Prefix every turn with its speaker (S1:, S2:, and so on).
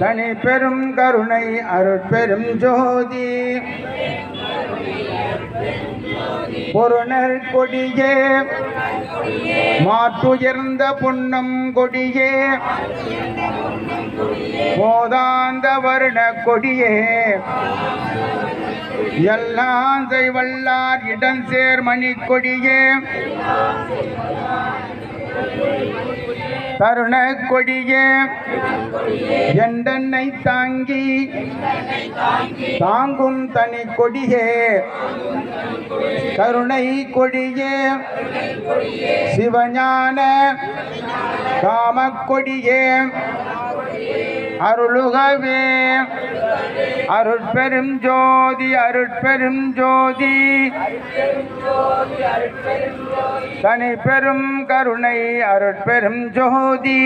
S1: தனி பெரும் கருணை அருட்பெரும் ஜோதி பொருணர் கொடியே மாற்றுயர்ந்த பொன்னம் கொடியே போதாந்த வருண கொடியே எல்லாம் செய்வல்லார் இடம் சேர் மணி கொடியே தருண கொடியே எண்டனை தாங்கி தாங்கும் தனி கொடியே கருணை கொடியே சிவஞான காம கொடியே அருளுகவே அருட்பெரும் ஜோதி அருட்பெரும் ஜோதி தனி பெரும் கருணை அருட்பெரும் ஜோதி